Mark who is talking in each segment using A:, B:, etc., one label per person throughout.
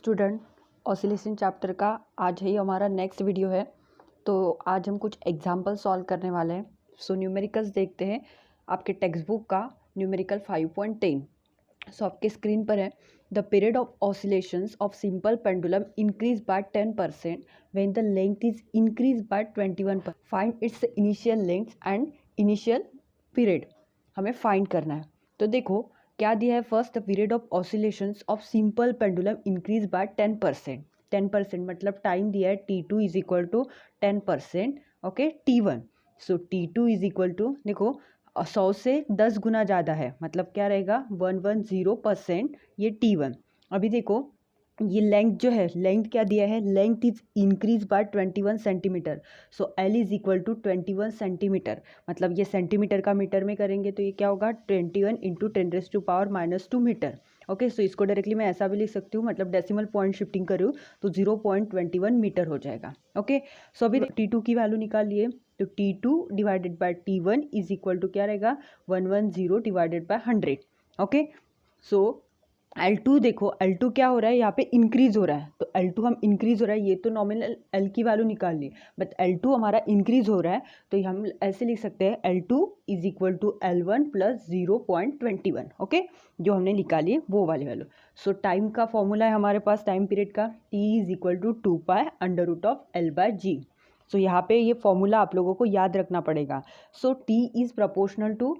A: Student, oscillation chapter का आज ही हमारा नेक्स्ट वीडियो है। तो आज हम कुछ एग्जांपल सॉल्व करने वाले हैं। सो न्यूमेरिकल्स देखते हैं आपके टेक्स्ट बुक का न्यूमेरिकल 5.10। सो आपके स्क्रीन पर है, the period of oscillations of simple pendulum increase by 10% when the length is increase by 21%। Find its initial length and initial period हमें फाइंड करना है। तो देखो क्या दिया है, first the period of oscillations of simple pendulum increase by 10%। 10% मतलब time दिया है T2 is equal to 10%, okay T1। So T2 is equal to, देखो 100 से 10 गुना ज़्यादा है, मतलब क्या रहेगा 110%, ये T1। अभी देखो ये लेंथ जो है, लेंथ क्या दिया है, length is increase by 21 centimetre. So L is equal to 21 centimetre, मतलब ये सेंटीमीटर का मीटर में करेंगे तो ये क्या होगा 21 इंटू 10⁻⁻2 मीटर। ओके, सो इसको डायरेक्टली मैं ऐसा भी लिख सकती हूँ, मतलब डेसिमल पॉइंट शिफ्टिंग कर रही हूँ तो 0.21 मीटर हो जाएगा। ओके, सो अभी T2 की वैल्यू निकालिए, तो T2 divided by T1 is equal to क्या रहेगा 110 divided by 100। Okay, so L2 देखो, L2 क्या हो रहा है, यहाँ पे इंक्रीज हो रहा है, तो L2 हम इंक्रीज हो रहा है, ये तो नॉमिनल L की वैल्यू निकाल ली, बट L2 हमारा इंक्रीज हो रहा है, तो हम ऐसे लिख सकते हैं L2 is equal to L1 plus 0.21। Okay, जो हमने निकाली है वो वाली वैल्यू। सो टाइम का फॉर्मूला है हमारे पास, टाइम पीरियड का, T is equal to 2π√L/G। So यहाँ पे ये फॉर्मूला आप लोगों को याद रखना पड़ेगा। So T is proportional to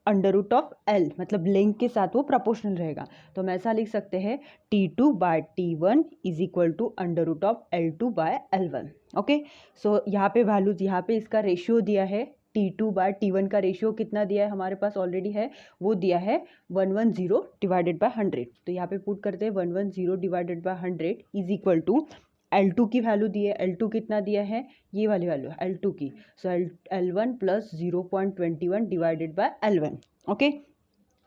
A: √L, मतलब लेंथ के साथ वो प्रपोर्शनल रहेगा, तो हम ऐसा लिख सकते हैं T2 by T1 is equal to √L2 by L1। Okay, so यहाँ पे वैल्यूज, यहाँ पे इसका रेशियो दिया है, T2 बाय T1 का रेशियो कितना दिया है हमारे पास ऑलरेडी है, वो दिया है 110 डिवाइडेड बाय 100। तो यहाँ पे पुट करते हैं 110 divided by 100 is equal to L2 की वैल्यू दी है, L2 कितना दिया है, ये वाली वैल्यू L2 की, सो L1 plus 0.21 divided by L1। Okay,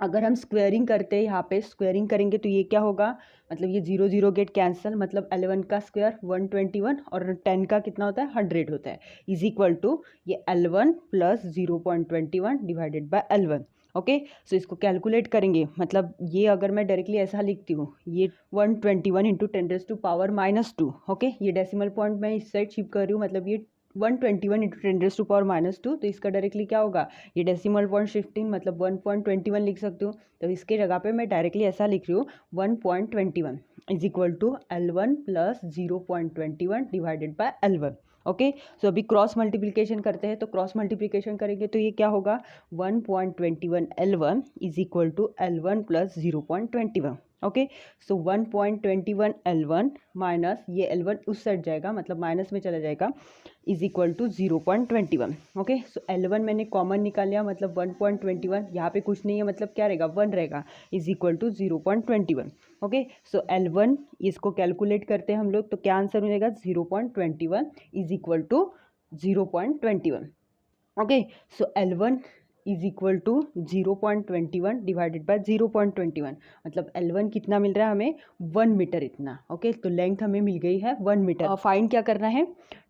A: अगर हम स्क्वेयरिंग करते हैं, यहाँ पे स्क्वेयरिंग करेंगे तो ये क्या होगा, मतलब ये 0 0 गेट कैंसिल, मतलब 11 का स्क्वायर 121 और 10 का कितना होता है 100 होता है, इज इक्वल टू ये L1 plus 0.21 divided by L1। Okay, so इसको कैलकुलेट करेंगे, मतलब ये अगर मैं डायरेक्टली ऐसा लिखती हूँ, ये 121 इंटू 10⁻⁻2। ओके, ये डेसिमल पॉइंट मैं इस साइड शिफ्ट कर रही हूँ, मतलब ये 121 इंटू 10⁻⁻2, तो इसका डायरेक्टली क्या होगा, ये डेसिमल पॉइंट शिफ्टिंग, मतलब 1.21 लिख सकती हूँ, तो इसके जगह पे मैं डायरेक्टली ऐसा लिख रही हूँ 1.21 is equal to L1 plus 0.21 divided by L1। Okay, so अभी क्रॉस मल्टीप्लिकेशन करते हैं, तो क्रॉस मल्टीप्लिकेशन करेंगे तो ये क्या होगा 1.21 L1 is equal to L1 plus 0.21। Okay, so 1.21 L1 minus ये L1 उस साइड जाएगा, मतलब माइनस में चला जाएगा, is equal to 0.21। Okay, so L1 मैंने कॉमन निकाल लिया, मतलब 1.21, यहाँ पे कुछ नहीं है, मतलब क्या रहेगा 1 रहेगा, is equal to 0.21। Okay, so L1 इसको कैलकुलेट करते हैं हम लोग, तो क्या आंसर मिलेगा 0.21 is equal to 0.21। Okay, so L1 is equal to 0.21 divided by 0.21, मतलब L1 कितना मिल रहा है हमें 1 मीटर इतना। ओके, तो लेंथ हमें मिल गई है 1 मीटर। फाइंड क्या करना है,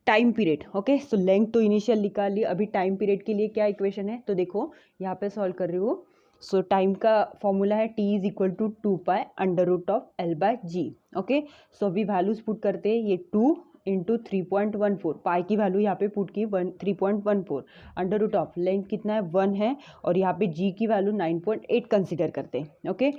A: time period. Okay, so length तो इनिशियल निकाल ली, अभी टाइम पीरियड के लिए क्या इक्वेशन है, तो देखो यहाँ पे सॉल्व कर रही हूँ। सो टाइम का फॉर्मूला है T is equal to 2π√L/G। Okay, so अभी वैल्यूज पुट करते हैं, ये 2 इंटू 3.14, पाई की वैल्यू यहाँ पे पुट की 3.14, √ लेंथ कितना है 1 है, और यहाँ पे जी की वैल्यू 9.8 कंसिडर करते हैं। ओके,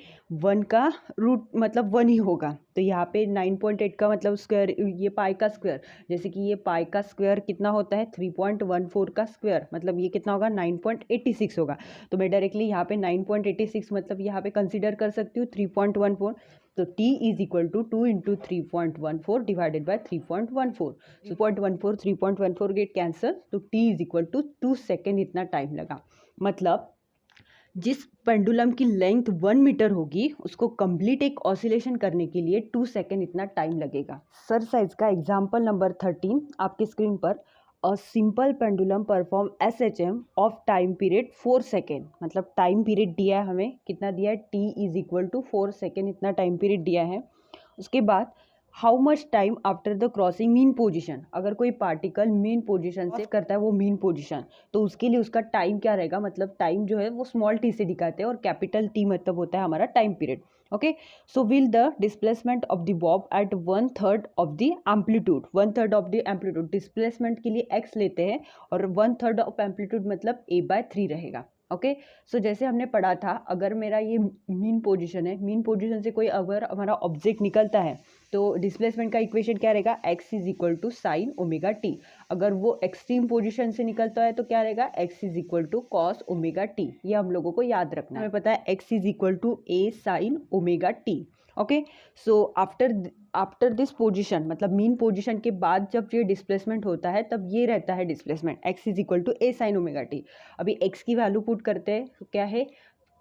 A: 1 का रूट मतलब 1 ही होगा, तो यहाँ पे 9.8 का मतलब स्क्वायर, ये पाई का स्क्वायर, जैसे कि ये पाई का स्क्वायर कितना होता है 3.14 का स्क्वायर, मतलब ये कितना होगा 9.86 होगा, तो मैं डायरेक्टली यहाँ पे 9.86 मतलब यहाँ पे कंसिडर कर सकती हूँ 3.14, तो T is equal to 2 into 3.14 divided by 3.14, 3.14 get cancel, तो T is equal to 2 second इतना टाइम लगा, मतलब जिस पेंडुलम की लेंथ 1 मीटर होगी उसको कंप्लीट एक ऑसिलेशन करने के लिए 2 सेकेंड इतना टाइम लगेगा। सर साइज का एग्जाम्पल नंबर 13 आपके स्क्रीन पर, a simple pendulum perform SHM of time period 4 second, मतलब टाइम पीरियड दिया है हमें, कितना दिया है T is equal to 4 second इतना टाइम पीरियड दिया है। उसके बाद how much time after the crossing mean position, अगर कोई पार्टिकल मीन पोजीशन से करता है वो मीन पोजीशन, तो उसके लिए उसका टाइम क्या रहेगा, मतलब टाइम जो है वो स्मॉल टी से दिखाते हैं और कैपिटल टी मतलब होता है हमारा time period. Okay, so will the displacement of the bob at 1/3 of the amplitude, 1/3 of the amplitude, displacement के लिए एक्स लेते हैं और 1/3 ऑफ एम्पलीट्यूड मतलब a/3 रहेगा। ओके, सो जैसे हमने पढ़ा था, अगर मेरा ये मीन पोजीशन है, मीन पोजीशन से कोई अगर हमारा ऑब्जेक्ट निकलता है तो डिस्प्लेसमेंट का इक्वेशन क्या रहेगा, x is equal to sine omega t. अगर वो एक्सट्रीम पोजीशन से निकलता है तो क्या रहेगा, x is equal to cos omega t. ये हम लोगों को याद रखना है, हमें पता है x is equal to a sine omega t. Okay, so after this position, मतलब मीन पोजीशन के बाद जब ये डिस्प्लेसमेंट होता है तब ये रहता है displacement, x is equal to a sine omega t. अभी x की वैल्यू पुट करते हैं तो क्या है,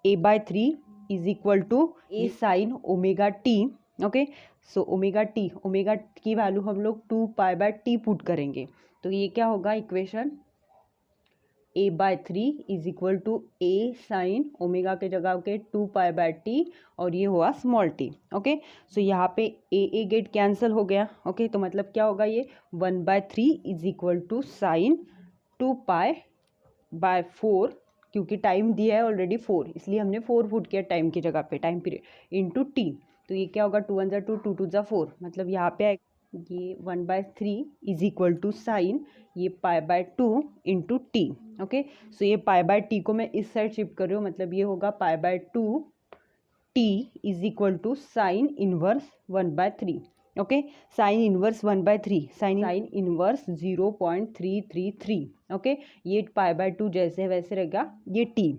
A: a/3 is equal to a sine omega t. Okay, so omega की वैल्यू हम लोग 2π/t पुट करेंगे, तो ये क्या होगा equation, a/3 is equal to a sine omega के जगह के 2π/t और ये हुआ स्मॉल t। ओके, सो यहाँ पे a गेट कैंसिल हो गया। ओके, तो मतलब क्या होगा, ये 1/3 इज इक्वल टू साइन 2π/4, क्योंकि टाइम दिया है ऑलरेडी 4, इसलिए हमने 4 पुट किया टाइम की जगह पे, टाइम पीरियड इंटू टी। तो ये क्या होगा, 2 1 2 2 2 4, मतलब यहाँ पे ये 1/3 इज इक्वल टू साइन ये π/2 इंटू टी। ओके, सो ये π/t को मैं इस साइड शिफ्ट कर रही हूँ, मतलब ये होगा π/2 t is equal to sine inverse 1/3। Okay, sine inverse 1/3, sine inverse 0.333। Okay, ये π/2 जैसे वैसे रहेगा, ये t।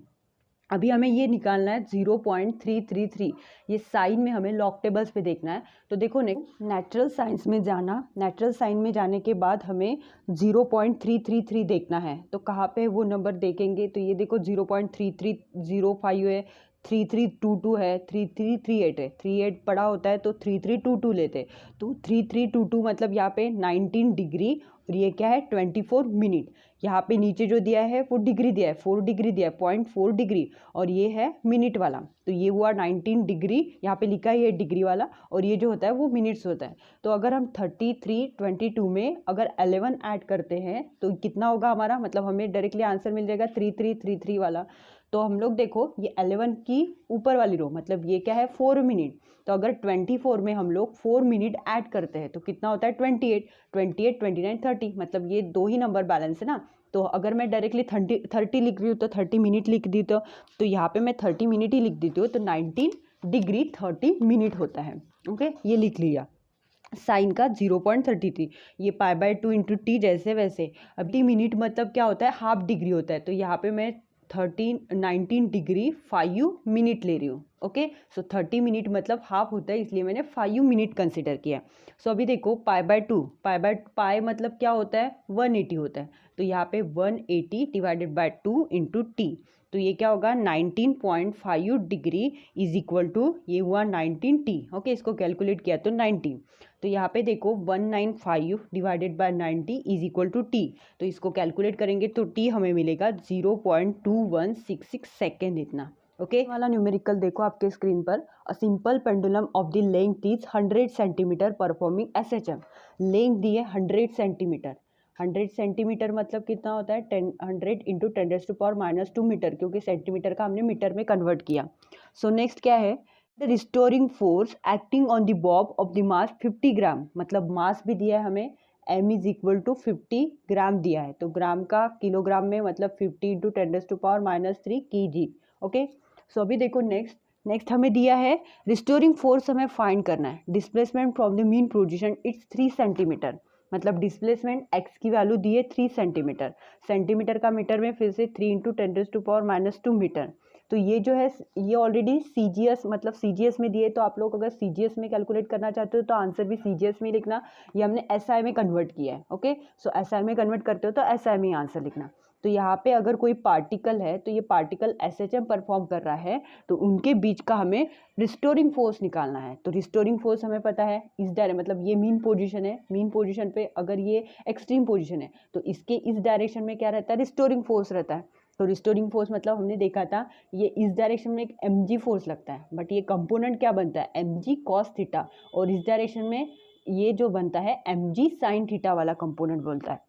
A: अभी हमें ये निकालना है 0.333, ये साइन में हमें लॉग टेबल्स पे देखना है। तो देखो नेचुरल साइंस में जाना, नेचुरल साइन में जाने के बाद हमें 0.333 देखना है। तो कहाँ पे वो नंबर देखेंगे, तो ये देखो 0.3305 है, 3322 है, 3338 है, 38 पड़ा होता है तो 3322 लेते, तो 3322 मतलब यहाँ पे 19 डिग्री और ये क्या है 24 मिनट। यहाँ पे नीचे जो दिया है वो डिग्री दिया है, 4 डिग्री दिया है, 0.4 डिग्री, और ये है मिनट वाला, तो ये हुआ 19 डिग्री, यहाँ पे लिखा है ये डिग्री वाला, और ये जो होता है वो मिनट्स होता है। तो अगर हम 3322 में अगर 11 ऐड करते हैं तो कितना होगा हमारा, मतलब हमें डायरेक्टली आंसर मिल जाएगा 3333 वाला। तो हम लोग देखो ये 11 की ऊपर वाली रो, मतलब ये क्या है 4 मिनट, तो अगर 24 में हम लोग 4 मिनट ऐड करते हैं तो कितना होता है 28, 28 29 30, मतलब ये दो ही नंबर बैलेंस है ना। तो अगर मैं डायरेक्टली 30 लिख रही हूँ तो 30 मिनट लिख दी, तो यहाँ पे मैं 30 मिनट ही लिख देती हूँ, तो 19 डिग्री 30 मिनट होता है। ओके, ये लिख लिया साइन का 0.33, ये π/2 इंटू टी जैसे वैसे। अब टी मिनट मतलब क्या होता है, हाफ डिग्री होता है, तो यहाँ पे मैं 19 डिग्री 5 मिनट ले रही हूँ। ओके, सो 30 मिनट मतलब हाफ होता है, इसलिए मैंने 5 मिनट कंसिडर किया। सो अभी देखो π/2, पाई मतलब क्या होता है 180 होता है, तो यहाँ पे 180 डिवाइडेड बाय 2 इंटू टी, तो ये क्या होगा 19.5 डिग्री इज इक्वल टू, ये हुआ 19t। ओके, इसको कैलकुलेट किया तो 90, तो यहाँ पे देखो 195 divided by 90 is equal to t, तो इसको कैलकुलेट करेंगे तो टी हमें मिलेगा 0.2166 सेकेंड इतना। ओके, वाला न्यूमेरिकल देखो आपके स्क्रीन पर, a simple pendulum of the length is 100 centimetre performing SHM, length दी है 100 सेंटीमीटर, 100 सेंटीमीटर मतलब कितना होता है 100 इंटू 10⁻⁻² मीटर, क्योंकि सेंटीमीटर का हमने मीटर में कन्वर्ट किया। सो नेक्स्ट क्या है, the restoring force acting on the Bob of the mass 50 ग्राम, मतलब मास भी दिया है हमें, m इज इक्वल टू 50 ग्राम दिया है, तो ग्राम का किलोग्राम में मतलब 50 इंटू 10⁻³ kg। ओके, सो अभी देखो नेक्स्ट हमें दिया है रिस्टोरिंग फोर्स, हमें फाइंड करना है, displacement from the mean position it's 3 centimetre, मतलब डिस्प्लेसमेंट x की वैल्यू दी है 3 सेंटीमीटर, सेंटीमीटर का मीटर में फिर से 3 इंटू 10⁻² मीटर। तो ये जो है ये ऑलरेडी CGS, मतलब CGS में दिए, तो आप लोग अगर CGS में कैलकुलेट करना चाहते हो तो आंसर भी CGS में लिखना, ये हमने SI में कन्वर्ट किया है। ओके, सो SI में कन्वर्ट करते हो तो SI में आंसर लिखना। तो यहाँ पे अगर कोई पार्टिकल है तो ये पार्टिकल SHM परफॉर्म कर रहा है, तो उनके बीच का हमें रिस्टोरिंग फोर्स निकालना है। तो रिस्टोरिंग फोर्स हमें पता है इस डायरेक्शन, मतलब ये मीन पोजीशन है, मीन पोजीशन पे अगर ये एक्सट्रीम पोजीशन है तो इसके इस डायरेक्शन में क्या रहता है, रिस्टोरिंग फोर्स रहता है। तो रिस्टोरिंग फोर्स मतलब हमने देखा था ये इस डायरेक्शन में एक mg फोर्स लगता है, बट ये कंपोनेंट क्या बनता है mg cos थीटा, और इस डायरेक्शन में ये जो बनता है mg sin थीटा वाला कंपोनेंट बोलता है।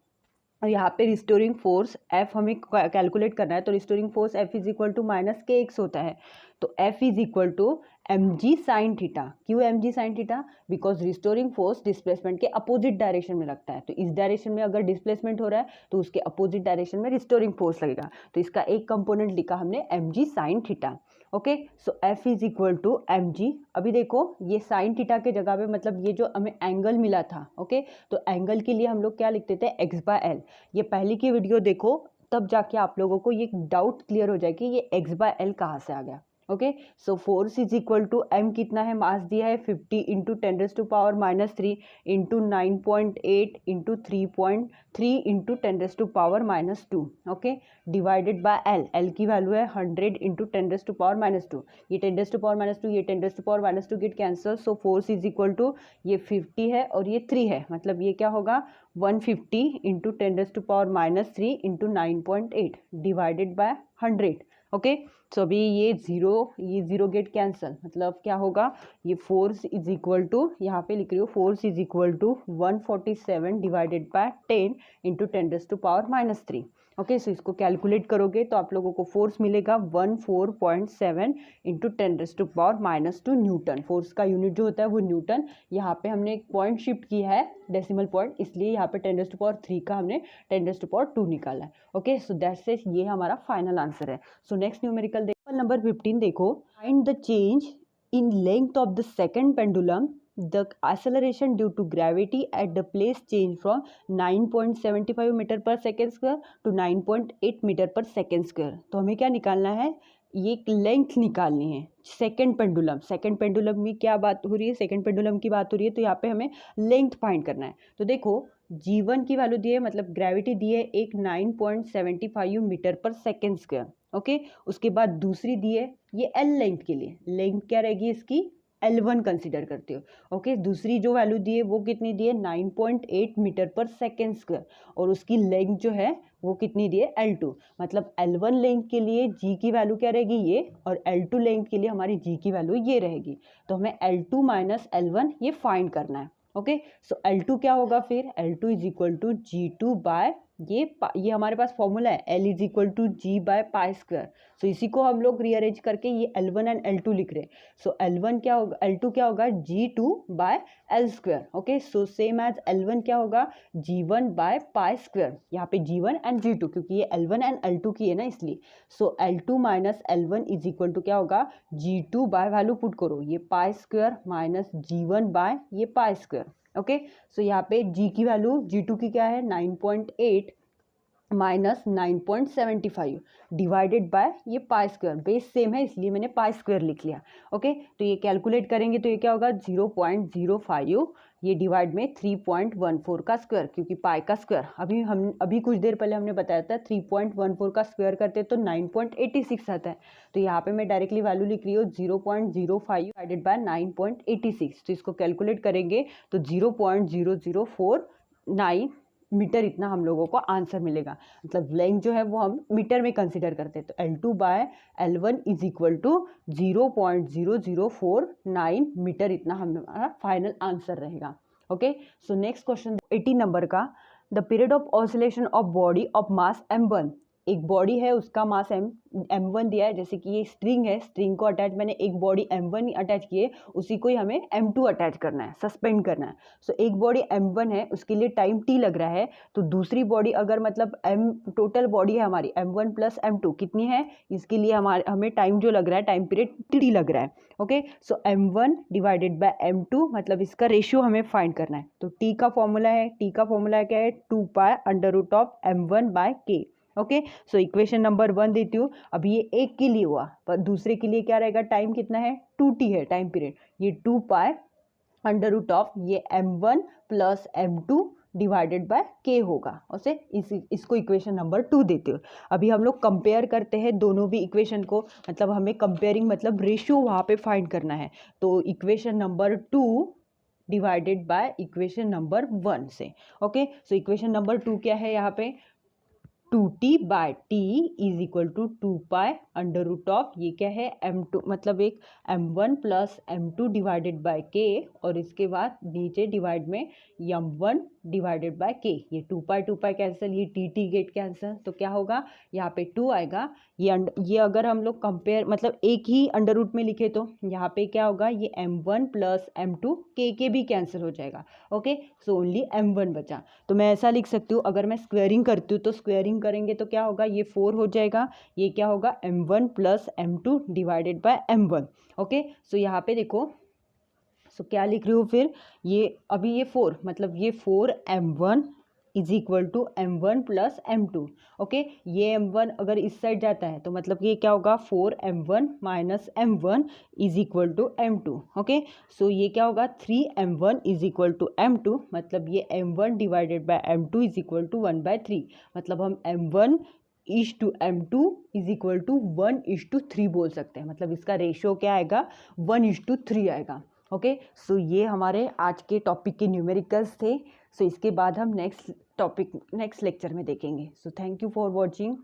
A: और यहाँ पे रिस्टोरिंग फोर्स F हमें कैलकुलेट करना है, तो restoring force F is equal to minus k x होता है। तो F is equal to mg sine theta. क्यों mg sine theta? Because restoring force displacement के अपोजिट डायरेक्शन में लगता है, तो इस डायरेक्शन में अगर डिस्प्लेसमेंट हो रहा है तो उसके अपोजिट डायरेक्शन में रिस्टोरिंग फोर्स लगेगा। तो इसका एक कंपोनेंट लिखा हमने mg sine theta. Okay, so F is equal to mg। अभी देखो ये साइन थीटा के जगह पे मतलब ये जो हमें एंगल मिला था, ओके, तो एंगल के लिए हम लोग क्या लिखते थे, x/l। ये पहले की वीडियो देखो तब जाके आप लोगों को ये डाउट क्लियर हो जाए कि ये x/l कहाँ से आ गया। Okay, so force is equal to m कितना है, मास दिया है 50 into 10⁻³ into 9.8 into 3.3 into 10⁻²। Okay, divided by l की वैल्यू है 100 इंटू 10⁻²। ये 10⁻², ये 10⁻² get cancel, so force is equal to ये 50 है और ये 3 है, मतलब ये क्या होगा 150 into 10⁻³ into 9.8 divided by 100। Okay, so अभी ये जीरो गेट कैंसल, मतलब क्या होगा, ये फोर्स इज इक्वल टू, यहाँ पे लिख रही हूँ force is equal to 147 divided by 10 into 10⁻³ okay, so इसको कैलकुलेट करोगे तो आप लोगों को फोर्स मिलेगा 14.7 इंटू 10⁻² न्यूटन। फोर्स का यूनिट जो होता है वो न्यूटन। यहाँ पे हमने एक पॉइंट शिफ्ट किया है, डेसिमल पॉइंट, इसलिए यहाँ पे 10⁻³ का हमने 10⁻² निकाला है। ओके, सो दैट्स इट, ये हमारा फाइनल आंसर है। सो नेक्स्ट न्यूमेरिकल देखो, नंबर 15 देखो, find the change in length of the second pendulum. The acceleration due to gravity at the place changed from 9.75 metre पर सेकेंड स्क्वायर to 9.8 मीटर पर second square. तो हमें क्या निकालना है, ये लेंथ निकालनी है सेकेंड पेंडुलम। सेकेंड पेंडुलम में क्या बात हो रही है, सेकेंड पेंडुलम की बात हो रही है, तो यहाँ पे हमें लेंथ फाइंड करना है। तो देखो g1 की वैल्यू दी है, मतलब ग्रेविटी दी है एक 9.75 मीटर पर सेकेंड स्क्वायर। ओके, उसके बाद दूसरी दी है ये L लेंथ के लिए, लेंथ क्या रहेगी इसकी L1 कंसीडर करते हो। ओके, दूसरी जो वैल्यू दी है वो कितनी दी है 9.8 मीटर पर सेकेंड स्क्वायर, और उसकी लेंथ जो है वो कितनी दी है L2, मतलब L1 लेंथ के लिए G की वैल्यू क्या रहेगी ये, और L2 लेंथ के लिए हमारी G की वैल्यू ये रहेगी। तो हमें L2 माइनस L1 ये फाइंड करना है। ओके, सो L2 क्या होगा फिर, L2 is equal to G2 by ये हमारे पास फॉर्मूला है L is equal to G by pi square. So इसी को हम लोग रीअरेंज करके ये L1 एंड L2 लिख रहे हैं। सो L1 क्या होगा, L2 क्या होगा G2 by L square. Okay, so same as L1 क्या होगा G1 बाय पाई स्क्वायर, यहाँ पे G1 एंड G2 क्योंकि ये L1 एंड L2 की है ना इसलिए। So L2 minus L1 is equal to क्या होगा G2 बाय वैल्यू पुट करो ये pi square minus G1 bye ये पाई स्क्वायर। ओके, सो यहाँ पे G की वैल्यू G2 की क्या है 9.8 माइनस 9.75 डिवाइडेड बाय ये पाई स्क्वायर, बेस सेम है इसलिए मैंने पाई स्क्वायर लिख लिया। ओके, तो ये कैलकुलेट करेंगे तो ये क्या होगा 0.05, ये डिवाइड में 3.14 का स्क्वायर, क्योंकि पाई का स्क्वायर अभी कुछ देर पहले हमने बताया था 3.14 का स्क्वायर करते तो 9.86 आता है। तो यहाँ पे मैं डायरेक्टली वैल्यू लिख रही हूँ 0.05 डिवाइडेड बाय 9.86, तो इसको कैलकुलेट करेंगे तो 0.0049 मीटर इतना हम लोगों को आंसर मिलेगा। मतलब लेंथ जो है वो हम मीटर में कंसीडर करते हैं, तो L2 by L1 is equal to 0.0049 metre इतना हमारा फाइनल आंसर रहेगा। Okay, so next question 80 number का, the period of oscillation of body of mass m1। एक बॉडी है उसका मास m1 दिया है, जैसे कि ये स्ट्रिंग है, स्ट्रिंग को अटैच मैंने एक बॉडी m1 अटैच किए, उसी को ही हमें m2 अटैच करना है, सस्पेंड करना है। सो एक बॉडी m1 है उसके लिए टाइम t लग रहा है, तो दूसरी बॉडी अगर मतलब टोटल बॉडी है हमारी m1 प्लस m2 कितनी है, इसके लिए हमें टाइम जो लग रहा है टाइम पीरियड t लग रहा है। Okay, so m1 divided by m2, मतलब इसका रेशियो हमें फाइंड करना है। तो t का फॉर्मूला क्या है 2 pi under root of m1 by k। Okay, so equation number 1 देती हूँ। अब ये एक के लिए हुआ, पर दूसरे के लिए क्या रहेगा, टाइम कितना है 2t है टाइम पीरियड, ये 2 पाई अंडर रूट ऑफ ये m1 plus m2 divided bye k होगा। उसे इसको इक्वेशन नंबर 2 देते हो। अभी हम लोग कंपेयर करते हैं दोनों भी इक्वेशन को, मतलब हमें कंपेयरिंग मतलब रेशियो वहाँ पे फाइंड करना है। तो equation number 2 divided by equation number 1 से। ओके, सो इक्वेशन नंबर 2 क्या है, यहाँ पे 2t/t is equal to 2 under root of, ये क्या है, m2, मतलब एक m1 plus m2 divided bye k, और इसके बाद नीचे डिवाइड में m1 डिवाइडेड बाय k। ये 2 कैंसिल, ये टी गेट कैंसिल, तो क्या होगा, यहाँ पे 2 आएगा। ये अगर हम लोग कंपेयर, मतलब एक ही अंडर रूट में लिखे तो यहाँ पे क्या होगा, ये m1 प्लस m2 k भी कैंसिल हो जाएगा। ओके, सो ओनली m1 बचा। तो मैं ऐसा लिख सकती हूँ, अगर मैं स्क्वेयरिंग करती हूँ तो स्क्वेयरिंग करेंगे तो क्या होगा, ये 4 हो जाएगा, ये क्या होगा m1 plus m2 divided by m1। Okay, so यहाँ पे देखो, सो क्या लिख रही हूँ फिर, ये अभी ये 4, मतलब ये 4m1 is equal to m1 plus m2। Okay, ये m1 अगर इस साइड जाता है तो मतलब ये क्या होगा, 4m1 minus m1 is equal to m2। Okay, so ये क्या होगा, 3m1 is equal to m2, मतलब ये m1 divided by m2 is equal to 1/3, मतलब हम m1 is to m2 is equal to 1:3 बोल सकते हैं, मतलब इसका रेशियो क्या आएगा, 1:3 आएगा। ओके, सो ये हमारे आज के टॉपिक के न्यूमेरिकल्स थे। सो इसके बाद हम नेक्स्ट लेक्चर में देखेंगे। So thank you for watching.